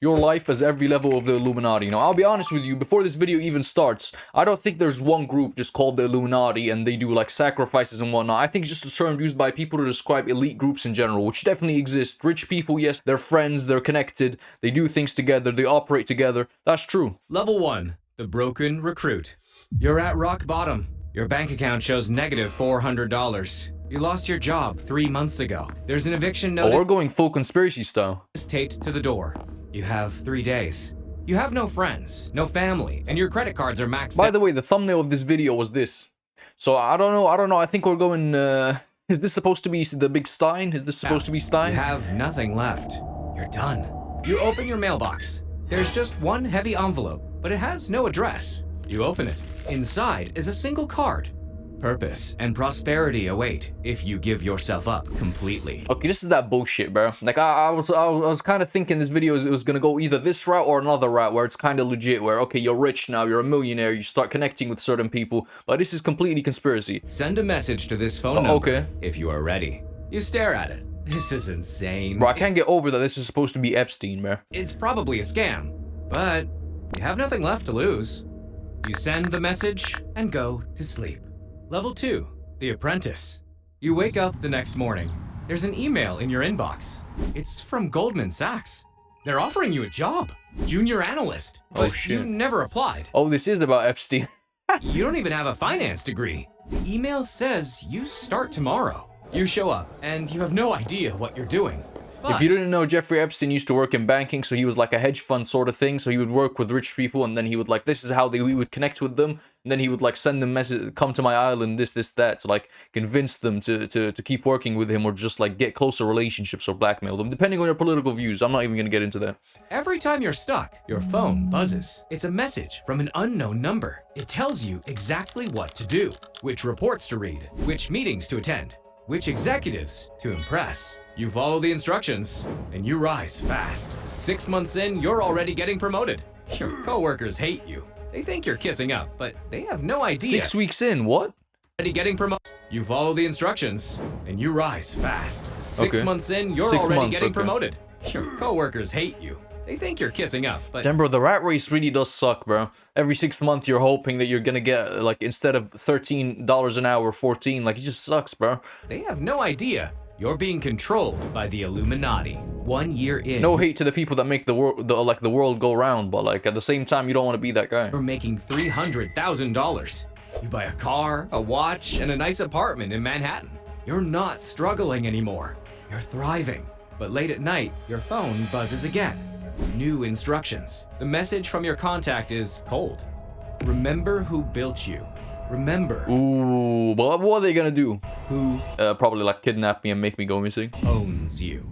your life as every level of the Illuminati. Now, I'll be honest with you, before this video even starts, I don't think there's one group just called the Illuminati and they do like sacrifices and whatnot. I think it's just a term used by people to describe elite groups in general, which definitely exist. Rich people, yes, they're friends, they're connected, they do things together, they operate together. That's true. Level 1, the broken recruit. You're at rock bottom. Your bank account shows negative $400. You lost your job 3 months ago. There's an eviction notice. Oh, we're going full conspiracy style. Taped to the door. You have 3 days. You have no friends, no family, and your credit cards are maxed out. By the way, the thumbnail of this video was this. So I don't know. I think we're going, is this supposed to be the big Stein? Is this supposed to be Stein? You have nothing left. You're done. You open your mailbox. There's just one heavy envelope, but it has no address. You open it. Inside is a single card. Purpose and prosperity await if you give yourself up completely. Okay, this is that bullshit, bro. Like, I was kind of thinking this video was gonna go either this route or another route where it's kind of legit, where, okay, you're rich now, you're a millionaire, you start connecting with certain people, but this is completely conspiracy. Send a message to this phone number okay. if you are ready. You stare at it. This is insane. Bro, I can't get over that this is supposed to be Epstein, bro. It's probably a scam, but you have nothing left to lose. You send the message and go to sleep. Level 2, The Apprentice. You wake up the next morning. There's an email in your inbox. It's from Goldman Sachs. They're offering you a job, junior analyst, but shit. you never applied. Oh, this is about Epstein. You don't even have a finance degree. The email says you start tomorrow. You show up, and you have no idea what you're doing. But if you didn't know, Jeffrey Epstein used to work in banking, so he was like a hedge fund sort of thing. So he would work with rich people, and then he would like, this is how we would connect with them. And then he would like send them message, come to my island, this, that, to like convince them to keep working with him, or just like get closer relationships or blackmail them, depending on your political views. I'm not even gonna get into that. Every time you're stuck, your phone buzzes. It's a message from an unknown number. It tells you exactly what to do, which reports to read, which meetings to attend, which executives to impress. You follow the instructions, and you rise fast. 6 months in, you're already getting promoted. Your coworkers hate you. They think you're kissing up, but they have no idea. 6 weeks in, what? Already getting promoted. You follow the instructions, and you rise fast. 6 Okay. months in, you're 6 already months, getting okay. promoted. Your coworkers hate you. They think you're kissing up, but Damn, bro, the rat race really does suck, bro. Every 6 months, you're hoping that you're gonna get, like, instead of $13 an hour, 14. Like, it just sucks, bro. they have no idea you're being controlled by the Illuminati. 1 year in, No hate to the people that make the world go round, but like at the same time, you don't want to be that guy. you're making $300,000. You buy a car, a watch, and a nice apartment in Manhattan. You're not struggling anymore. You're thriving. But late at night, your phone buzzes again. New instructions. The message from your contact is cold. Remember who built you. Remember Ooh, but what are they gonna do? who Probably like kidnap me and make me go missing. owns you.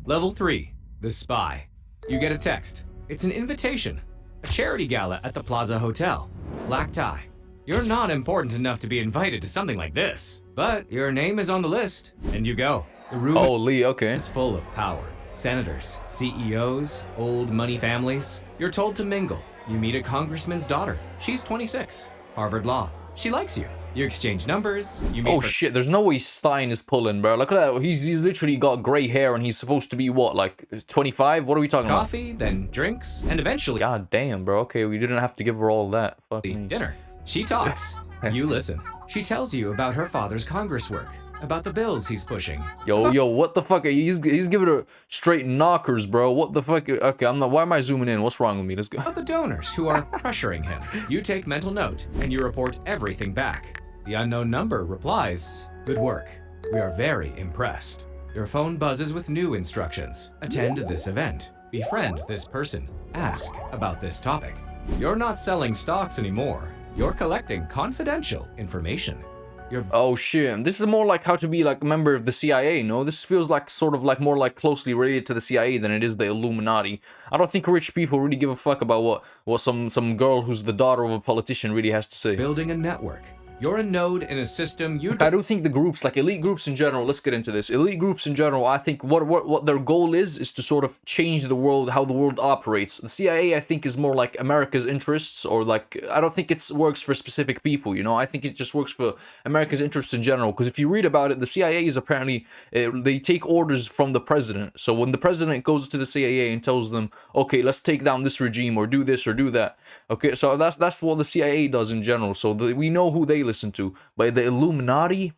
Level 3, the spy. You get a text. It's an invitation. A charity gala at the Plaza Hotel. Black tie. You're not important enough to be invited to something like this, but your name is on the list, and you go. The room Oh, Lee, okay. is full of power. Senators, CEOs, old money families. You're told to mingle. You meet a congressman's daughter. She's 26. Harvard Law. She likes you. You exchange numbers. You meet Oh for shit, there's no way Stein is pulling, bro. Look at that. He's literally got gray hair and he's supposed to be what, like 25? What are we talking about? coffee, then drinks, and eventually God damn, bro. Okay, we didn't have to give her all that. Fuck me. dinner. She talks. You listen. She tells you about her father's Congress work, about the bills he's pushing, Yo, what the fuck? He's giving her straight knockers, bro. What the fuck? Okay, I'm not. Why am I zooming in? What's wrong with me? Let's go. about the donors who are pressuring him. You take mental note and you report everything back. The unknown number replies, "Good work. We are very impressed." Your phone buzzes with new instructions. Attend this event. Befriend this person. Ask about this topic. You're not selling stocks anymore. You're collecting confidential information. You're Oh shit, this is more like how to be like a member of the CIA, no? This feels like sort of like more like closely related to the CIA than it is the Illuminati. I don't think rich people really give a fuck about what some girl who's the daughter of a politician really has to say. building a network. You're a node in a system you I do think the groups, like elite groups in general, let's get into this. Elite groups in general, I think what their goal is to sort of change the world, how the world operates. The CIA, I think, is more like America's interests, or like, I don't think it works for specific people, you know? I think it just works for America's interests in general. Because if you read about it, the CIA is apparently, they take orders from the president. So when the president goes to the CIA and tells them, okay, let's take down this regime, or do this, or do that. Okay, so that's what the CIA does in general. So we know who they listen to. But the Illuminati,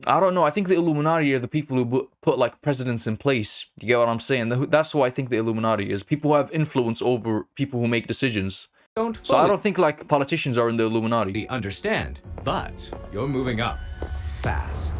I don't know. I think the Illuminati are the people who put like presidents in place. You get what I'm saying? That's who I think the Illuminati is. People who have influence over people who make decisions. So I don't think like politicians are in the Illuminati. Understand, but you're moving up fast.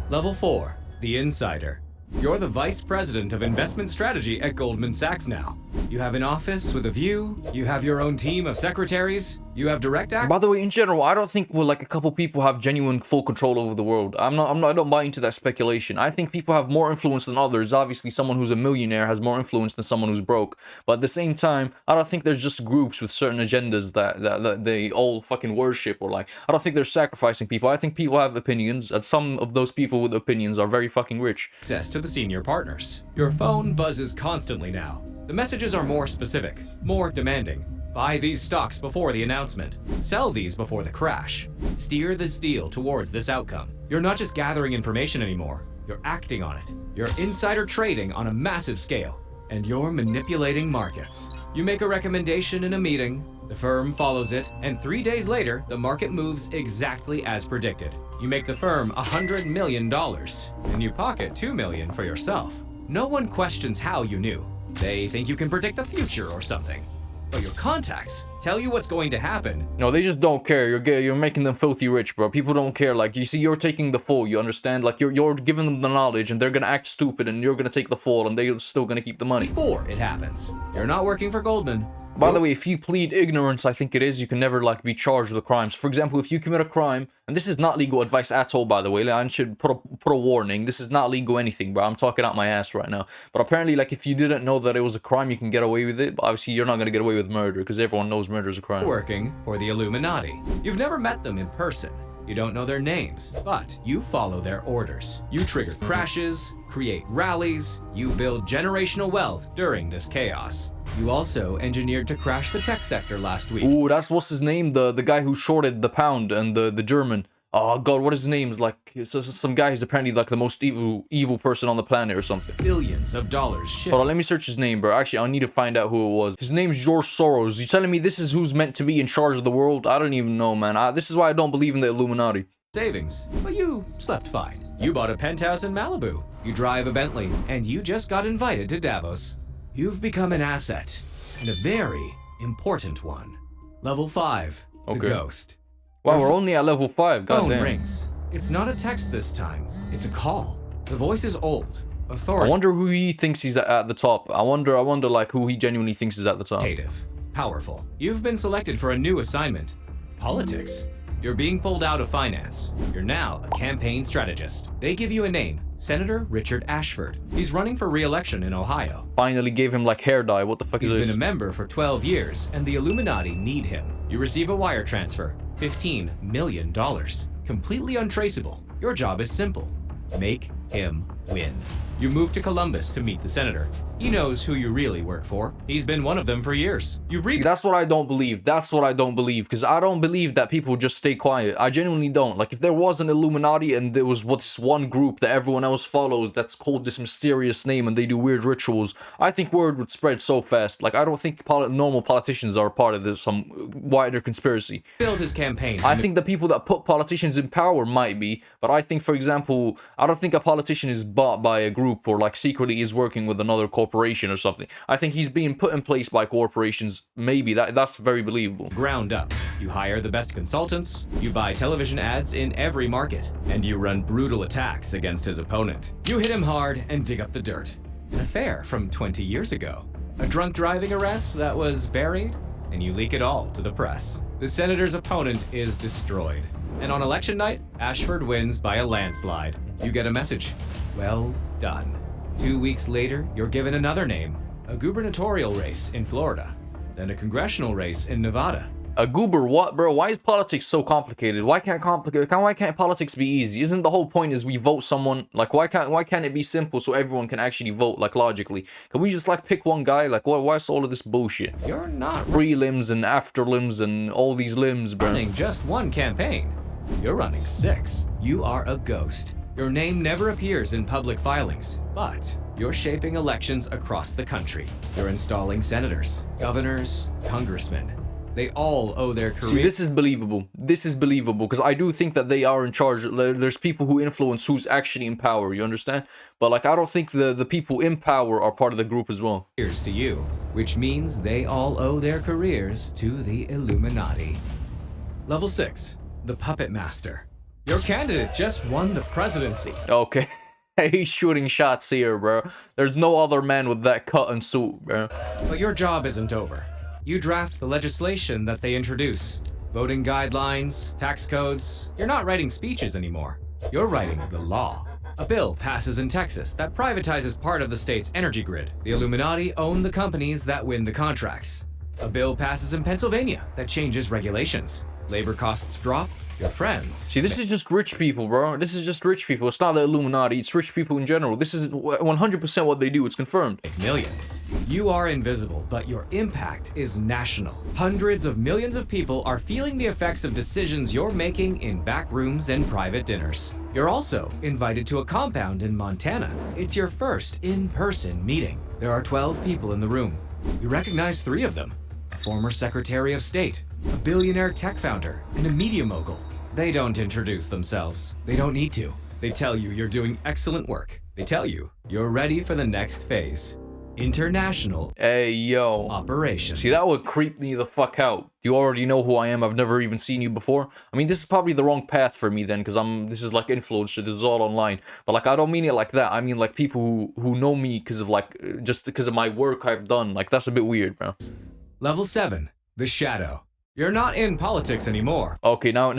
Level 4, the Insider. You're the Vice President of Investment Strategy at Goldman Sachs now. You have an office with a view, you have your own team of secretaries, you have direct access. By the way, in general, I don't think like a couple people have genuine full control over the world. I don't buy into that speculation. I think people have more influence than others. Obviously, someone who's a millionaire has more influence than someone who's broke. But at the same time, I don't think there's just groups with certain agendas that they all fucking worship, or like, I don't think they're sacrificing people. I think people have opinions, and some of those people with opinions are very fucking rich. Access to the senior partners. Your phone buzzes constantly now. The messages are more specific, more demanding. Buy these stocks before the announcement. Sell these before the crash. Steer this deal towards this outcome. You're not just gathering information anymore. You're acting on it. You're insider trading on a massive scale. And you're manipulating markets. You make a recommendation in a meeting, the firm follows it, and 3 days later, the market moves exactly as predicted. You make the firm $100 million, and you pocket $2 million for yourself. No one questions how you knew. They think you can predict the future or something. But your contacts tell you what's going to happen. No, they just don't care. You're making them filthy rich, bro. People don't care. Like, you see, you're taking the fall. You understand? Like, you're giving them the knowledge, and they're gonna act stupid, and you're gonna take the fall, and they're still gonna keep the money. Before it happens, you're not working for Goldman. By the way, if you plead ignorance, I think it is, you can never, like, be charged with crimes. For example, if you commit a crime, and this is not legal advice at all, by the way, I should put a warning. This is not legal anything, bro. I'm talking out my ass right now. But apparently, like, if you didn't know that it was a crime, you can get away with it. But obviously, you're not going to get away with murder, because everyone knows murder is a crime. Working for the Illuminati. You've never met them in person. You don't know their names, but you follow their orders. You trigger crashes, create rallies, you build generational wealth during this chaos. You also engineered to crash the tech sector last week. Ooh, that's what's his name? The guy who shorted the pound, and the German. Oh god, what is his name? It's like some guy who's apparently like the most evil person on the planet or something. Billions of dollars shift. Hold on, let me search his name, bro. Actually, I need to find out who it was. His name's George Soros. You telling me this is who's meant to be in charge of the world? I don't even know, man. This is why I don't believe in the Illuminati. Savings, but you slept fine. You bought a penthouse in Malibu. You drive a Bentley, and you just got invited to Davos. You've become an asset, and a very important one. Level 5, the Ghost. Wow, we're only at level 5, goddamn. Phone rings. It's not a text this time. It's a call. The voice is old, authoritative. I wonder who he thinks he's at the top. I wonder like who he genuinely thinks is at the top. Powerful. You've been selected for a new assignment. Politics. You're being pulled out of finance. You're now a campaign strategist. They give you a name, Senator Richard Ashford. He's running for re-election in Ohio. Finally gave him like hair dye. What the fuck is this? He's been a member for 12 years, and the Illuminati need him. You receive a wire transfer, $15 million. Completely untraceable. Your job is simple. Make him win. You move to Columbus to meet the senator. He knows who you really work for. He's been one of them for years. See, that's what I don't believe. That's what I don't believe. Because I don't believe that people just stay quiet. I genuinely don't. Like, if there was an Illuminati and there was what's one group that everyone else follows that's called this mysterious name and they do weird rituals, I think word would spread so fast. Like, I don't think normal politicians are part of this, some wider conspiracy. Build his campaign. I think the people that put politicians in power might be, but I think, for example, I don't think a politician is bought by a group or like secretly is working with another corporation or something. I think he's being put in place by corporations. Maybe that's very believable. Ground up. You hire the best consultants, you buy television ads in every market, and you run brutal attacks against his opponent. You hit him hard and dig up the dirt. An affair from 20 years ago. A drunk driving arrest that was buried, and you leak it all to the press. The senator's opponent is destroyed. And on election night, Ashford wins by a landslide. You get a message. Well done. 2 weeks later, you're given another name. A gubernatorial race in Florida. Then a congressional race in Nevada. A goober what, bro? Why is politics so complicated? Why can't politics be easy? Isn't the whole point is we vote someone? Like, why can't it be simple so everyone can actually vote, like, logically? Can we just, like, pick one guy? Like, why's all of this bullshit? You're not Prelims and after limbs and all these limbs, bro. running just one campaign. You're running 6. You are a ghost. Your name never appears in public filings, but you're shaping elections across the country. You're installing senators, governors, congressmen. They all owe their career. See, this is believable. This is believable because I do think that they are in charge. There's people who influence who's actually in power, you understand? But, like, I don't think the people in power are part of the group as well. Here's to you, which means they all owe their careers to the Illuminati. Level 6, the Puppet Master. Your candidate just won the presidency. Okay. He's shooting shots here, bro. There's no other man with that cut and suit, bro. But your job isn't over. You draft the legislation that they introduce. Voting guidelines, tax codes. You're not writing speeches anymore. You're writing the law. A bill passes in Texas that privatizes part of the state's energy grid. The Illuminati own the companies that win the contracts. A bill passes in Pennsylvania that changes regulations. Labor costs drop. Your friends. See, this is just rich people, bro. This is just rich people. It's not the Illuminati. It's rich people in general. This is 100% what they do. It's confirmed. Make millions. You are invisible, but your impact is national. Hundreds of millions of people are feeling the effects of decisions you're making in back rooms and private dinners. You're also invited to a compound in Montana. It's your first in-person meeting. There are 12 people in the room. You recognize 3 of them. A former Secretary of State, a billionaire tech founder, and a media mogul. They don't introduce themselves. They don't need to. They tell you you're doing excellent work. They tell you you're ready for the next phase. International Hey, yo. operations. See, that would creep me the fuck out. You already know who I am. I've never even seen you before. I mean, this is probably the wrong path for me then, because this is like influencer. This is all online. But, like, I don't mean it like that. I mean, like, people who know me because of, like, just because of my work I've done. Like, that's a bit weird, bro. Level 7, the Shadow. You're not in politics anymore. Okay, now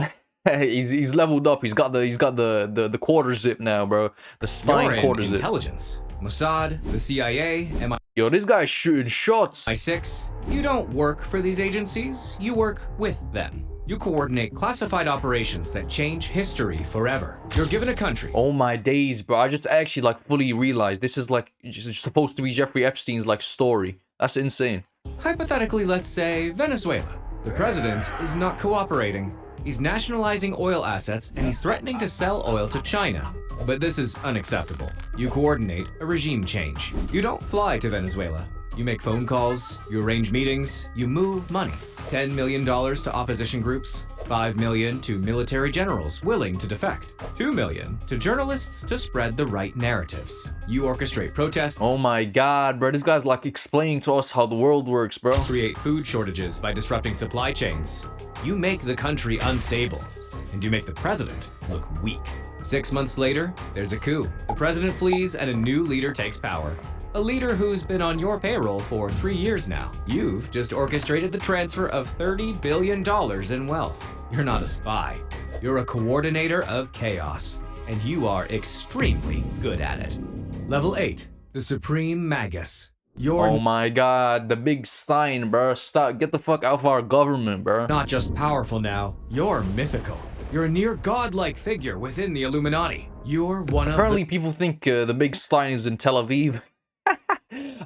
he's leveled up. He's got the quarter zip now, bro. The Stein You're quarter in zip. intelligence. Mossad, the CIA, Yo, this guy's shooting shots. MI6. You don't work for these agencies, you work with them. You coordinate classified operations that change history forever. You're given a country. Oh my days, bro. I just actually, like, fully realized this is, like, just supposed to be Jeffrey Epstein's, like, story. That's insane. Hypothetically, let's say Venezuela. The president is not cooperating. He's nationalizing oil assets and he's threatening to sell oil to China. But this is unacceptable. You coordinate a regime change. You don't fly to Venezuela. You make phone calls, you arrange meetings, you move money. $10 million to opposition groups, $5 million to military generals willing to defect, $2 million to journalists to spread the right narratives. You orchestrate protests. Oh my god, bro. This guy's, like, explaining to us how the world works, bro. Create food shortages by disrupting supply chains. You make the country unstable, and you make the president look weak. 6 months later, there's a coup. The president flees and a new leader takes power. A leader who's been on your payroll for 3 years now. You've just orchestrated the transfer of $30 billion in wealth. You're not a spy. You're a coordinator of chaos, and you are extremely good at it. Level 8, the Supreme Magus. You're Oh my god, the big Stein, bro. Stop. Get the fuck out of our government, bro. not just powerful now, you're mythical. You're a near godlike figure within the Illuminati. You're one of Apparently, people think the big Stein is in Tel Aviv.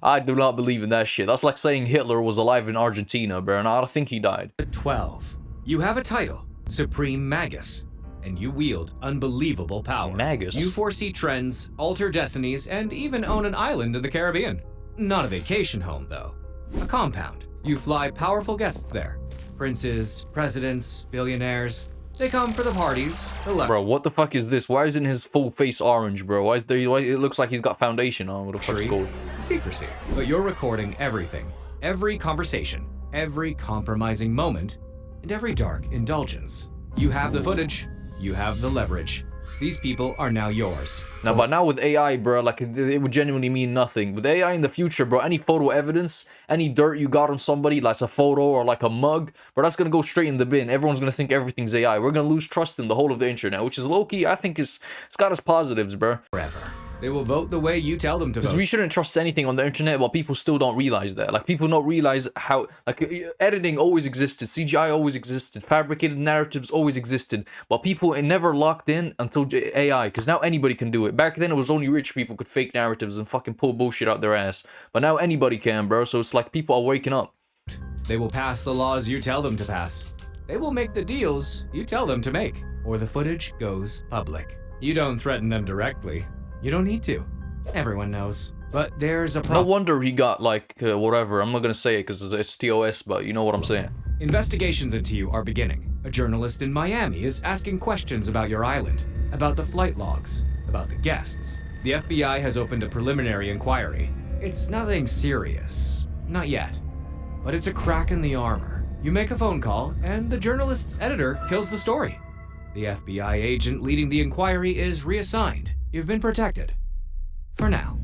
I do not believe in that shit. That's like saying Hitler was alive in Argentina, bro, and I don't think he died. the 12. You have a title, Supreme Magus, and you wield unbelievable power. Magus? You foresee trends, alter destinies, and even own an island in the Caribbean. Not a vacation home, though. A compound. You fly powerful guests there. Princes, presidents, billionaires. They come for the parties, the Bro, what the fuck is this? Why isn't his full face orange, bro? Why it looks like he's got foundation on? What the fuck's luxury, called? secrecy. But you're recording everything. Every conversation, every compromising moment, and every dark indulgence. You have the footage. You have the leverage. These people are now yours. But now with AI, bro, like, it would genuinely mean nothing. With AI in the future, bro, any photo evidence, any dirt you got on somebody, like a photo or like a mug, bro, that's gonna go straight in the bin. Everyone's gonna think everything's AI. We're gonna lose trust in the whole of the internet, which is low-key, I think it's got its positives, bro. Forever. They will vote the way you tell them to Because vote. we shouldn't trust anything on the internet, but people still don't realize that. Like, people don't realize how, like, editing always existed, CGI always existed, fabricated narratives always existed, but people it never locked in until AI, because now anybody can do it. Back then, it was only rich people could fake narratives and fucking pull bullshit out their ass, but now anybody can, bro, so it's like people are waking up. They will pass the laws you tell them to pass. They will make the deals you tell them to make, or the footage goes public. You don't threaten them directly. You don't need to. Everyone knows. But there's a No problem. wonder he got, like, whatever. I'm not gonna say it because it's TOS, but you know what I'm saying. Investigations into you are beginning. A journalist in Miami is asking questions about your island, about the flight logs, about the guests. The FBI has opened a preliminary inquiry. It's nothing serious. Not yet. But it's a crack in the armor. You make a phone call, and the journalist's editor kills the story. The FBI agent leading the inquiry is reassigned. You've been protected. For now.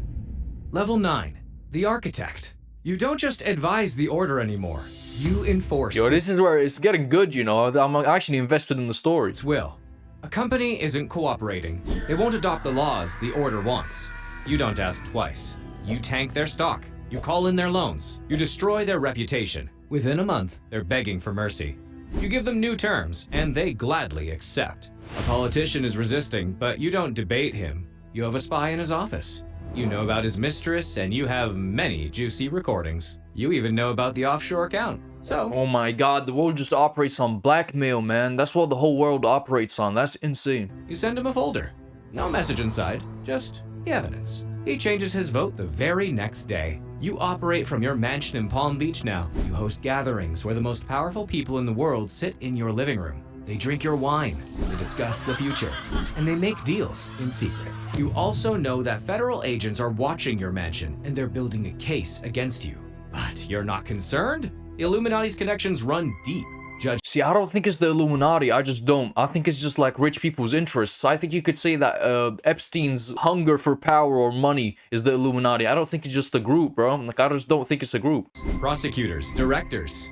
Level 9. The Architect. You don't just advise the order anymore. You enforce Yo, this is where it's getting good, you know. I'm actually invested in the story. its will. A company isn't cooperating. They won't adopt the laws the order wants. You don't ask twice. You tank their stock. You call in their loans. You destroy their reputation. Within a month, they're begging for mercy. You give them new terms, and they gladly accept. A politician is resisting, but you don't debate him. You have a spy in his office. You know about his mistress, and you have many juicy recordings. You even know about the offshore account. So, Oh my god, the world just operates on blackmail, man. That's what the whole world operates on. That's insane. you send him a folder. No message inside, just the evidence. He changes his vote the very next day. You operate from your mansion in Palm Beach now. You host gatherings where the most powerful people in the world sit in your living room. They drink your wine, they discuss the future, and they make deals in secret. You also know that federal agents are watching your mansion and they're building a case against you. But you're not concerned? The Illuminati's connections run deep. Judge See, I don't think it's the Illuminati. I just don't. I think it's just like rich people's interests. I think you could say that Epstein's hunger for power or money is the Illuminati. I don't think it's just a group, bro. Like, I just don't think it's a group. prosecutors, directors.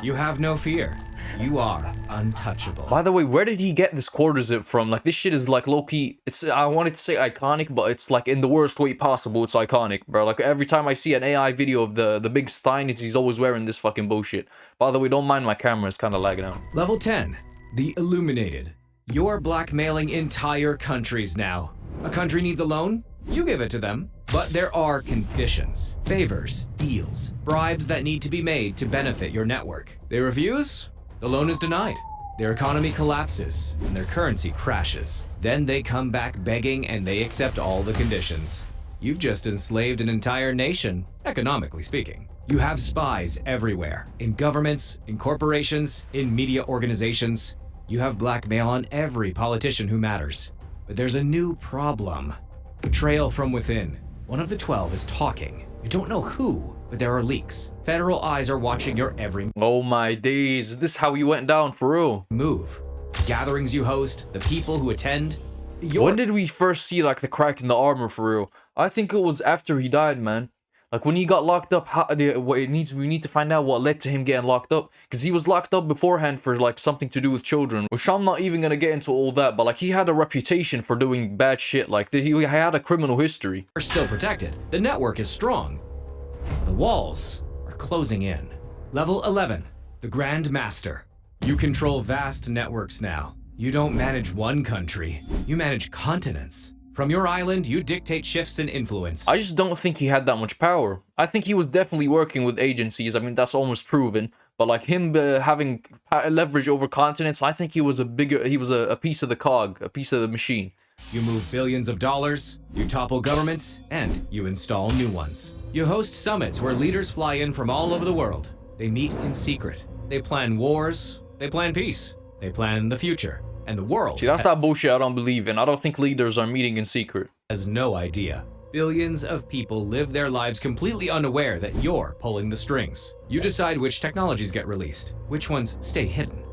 You have no fear. You are untouchable. By the way, where did he get this quarter zip from? Like, this shit is like low-key, it's, I wanted to say iconic, but it's like in the worst way possible, it's iconic, bro. Like, every time I see an AI video of the big Stein, he's always wearing this fucking bullshit. By the way, don't mind my camera, it's kind of lagging out. Level 10. The Illuminated. You're blackmailing entire countries now. A country needs a loan? You give it to them. But there are conditions, favors, deals, bribes that need to be made to benefit your network. They refuse? The loan is denied. Their economy collapses and their currency crashes. Then they come back begging and they accept all the conditions. You've just enslaved an entire nation, economically speaking. You have spies everywhere, in governments, in corporations, in media organizations. You have blackmail on every politician who matters. But there's a new problem. Betrayal from within. One of the 12 is talking. You don't know who, but there are leaks. Federal eyes are watching your every Oh my days, is this how he went down for real? move. Gatherings you host, the people who attend. When did we first see like the crack in the armor for real? I think it was after he died, man. Like when he got locked up, we need to find out what led to him getting locked up, because he was locked up beforehand for like something to do with children, which I'm not even gonna get into all that, but like he had a reputation for doing bad shit, like he had a criminal history. are still protected. The network is strong. The walls are closing in. Level 11, the Grand Master. You control vast networks now. You don't manage one country, you manage continents. From your island, you dictate shifts in influence. I just don't think he had that much power. I think he was definitely working with agencies. I mean, that's almost proven. But like him having leverage over continents, I think he was a piece of the cog, a piece of the machine. You move billions of dollars, you topple governments, and you install new ones. You host summits where leaders fly in from all over the world. They meet in secret. They plan wars, they plan peace, they plan the future. And the world See, that's that bullshit I don't believe in. I don't think leaders are meeting in secret. has no idea. Billions of people live their lives completely unaware that you're pulling the strings. You decide which technologies get released, which ones stay hidden.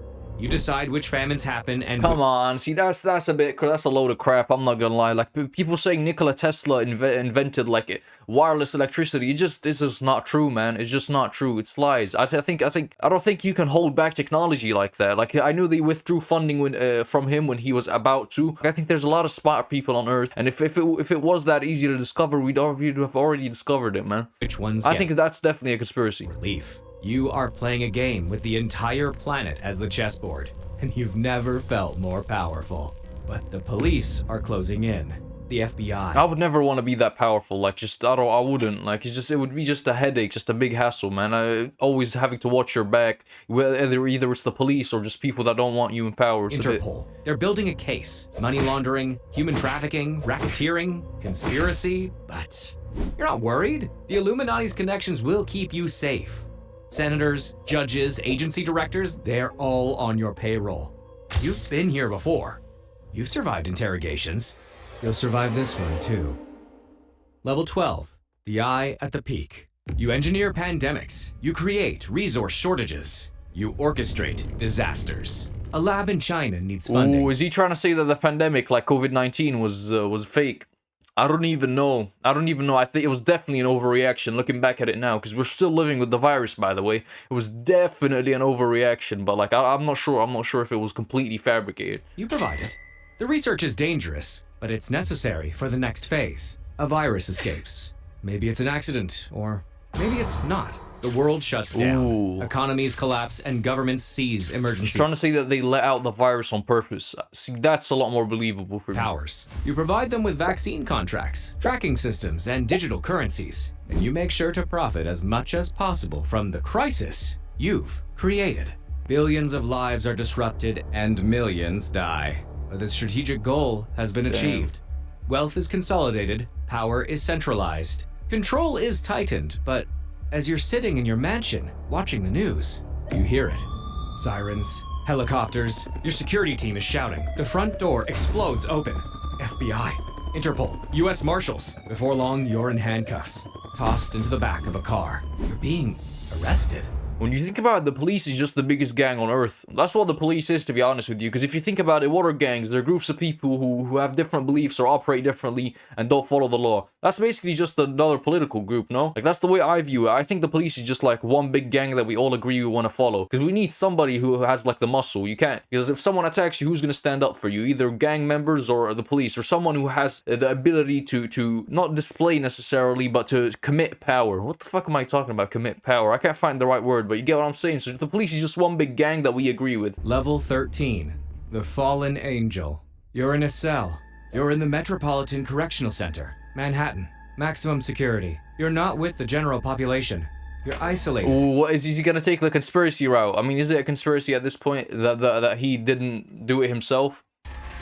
You decide which famines happen and... Come on, see, that's a load of crap, I'm not gonna lie. Like, people saying Nikola Tesla invented, like, wireless electricity, this is not true, man. It's just not true. It's lies. I don't think you can hold back technology like that. Like, I knew they withdrew funding from him when he was about to. I think there's a lot of smart people on Earth, and if it was that easy to discover, we'd have already discovered it, man. Which ones I think that's definitely a conspiracy. Relief. You are playing a game with the entire planet as the chessboard, and you've never felt more powerful. But the police are closing in. The FBI. I would never want to be that powerful. Like, I wouldn't. Like, it would be just a headache, just a big hassle, man. Always having to watch your back. Either it's the police or just people that don't want you in power. Interpol. They're building a case. Money laundering, human trafficking, racketeering, conspiracy. But you're not worried. The Illuminati's connections will keep you safe. Senators, judges, agency directors, they're all on your payroll. You've been here before. You've survived interrogations. You'll survive this one, too. Level 12. The Eye at the Peak. You engineer pandemics. You create resource shortages. You orchestrate disasters. A lab in China needs funding. Ooh, is he trying to say that the pandemic, like COVID-19, was fake? I don't even know. I think it was definitely an overreaction looking back at it now, because we're still living with the virus, by the way. It was definitely an overreaction, but like, I'm not sure. I'm not sure if it was completely fabricated. You provide it. The research is dangerous, but it's necessary for the next phase. A virus escapes. Maybe it's an accident, or maybe it's not. The world shuts down. Ooh. Economies collapse and governments seize emergency He's trying to say that they let out the virus on purpose. See, that's a lot more believable for me. powers. You provide them with vaccine contracts, tracking systems, and digital currencies. And you make sure to profit as much as possible from the crisis you've created. Billions of lives are disrupted and millions die. But the strategic goal has been achieved. Wealth is consolidated, power is centralized. Control is tightened, but as you're sitting in your mansion watching the news, you hear it. Sirens, helicopters, your security team is shouting. The front door explodes open. FBI, Interpol, US Marshals. Before long, you're in handcuffs, tossed into the back of a car. You're being arrested. When you think about it, the police is just the biggest gang on Earth. That's what the police is, to be honest with you. Because if you think about it, what are gangs? They're groups of people who have different beliefs or operate differently and don't follow the law. That's basically just another political group, no? Like, that's the way I view it. I think the police is just like one big gang that we all agree we want to follow. Because we need somebody who has like the muscle. You can't. Because if someone attacks you, who's going to stand up for you? Either gang members or the police, or someone who has the ability to not display necessarily, but to commit power. What the fuck am I talking about? Commit power. I can't find the right word, but you get what I'm saying. So the police is just one big gang that we agree with. Level 13. The Fallen Angel. You're in a cell. You're in the Metropolitan Correctional Center, Manhattan. Maximum security. You're not with the general population. You're isolated. Ooh, what is he gonna take the conspiracy route? I mean, is it a conspiracy at this point that he didn't do it himself?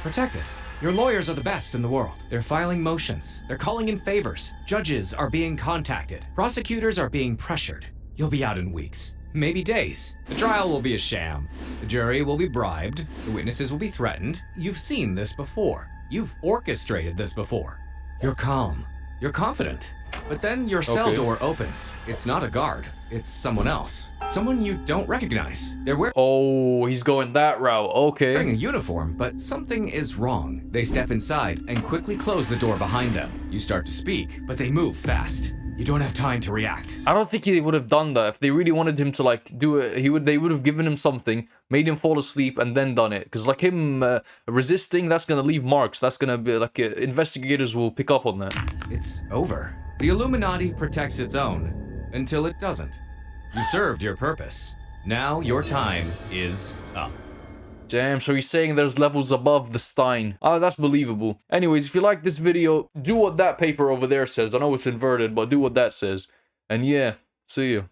Protected. Your lawyers are the best in the world. They're filing motions. They're calling in favors. Judges are being contacted. Prosecutors are being pressured. You'll be out in weeks. Maybe days. The trial will be a sham. The jury will be bribed. The witnesses will be threatened. You've seen this before. You've orchestrated this before. You're calm. You're confident. But then your cell door opens. It's not a guard. It's someone else. Someone you don't recognize. They're wearing Oh, he's going that route. Okay. a uniform, but something is wrong. They step inside and quickly close the door behind them. You start to speak, but they move fast. You don't have time to react. I don't think he would have done that if they really wanted him to like do it. They would have given him something, made him fall asleep, and then done it. Because like him resisting, that's gonna leave marks. That's gonna be like investigators will pick up on that. It's over. The Illuminati protects its own until it doesn't. You served your purpose. Now your time is up. Damn, so he's saying there's levels above the Stein. Oh, that's believable. Anyways, if you like this video, do what that paper over there says. I know it's inverted, but do what that says. And yeah, see you.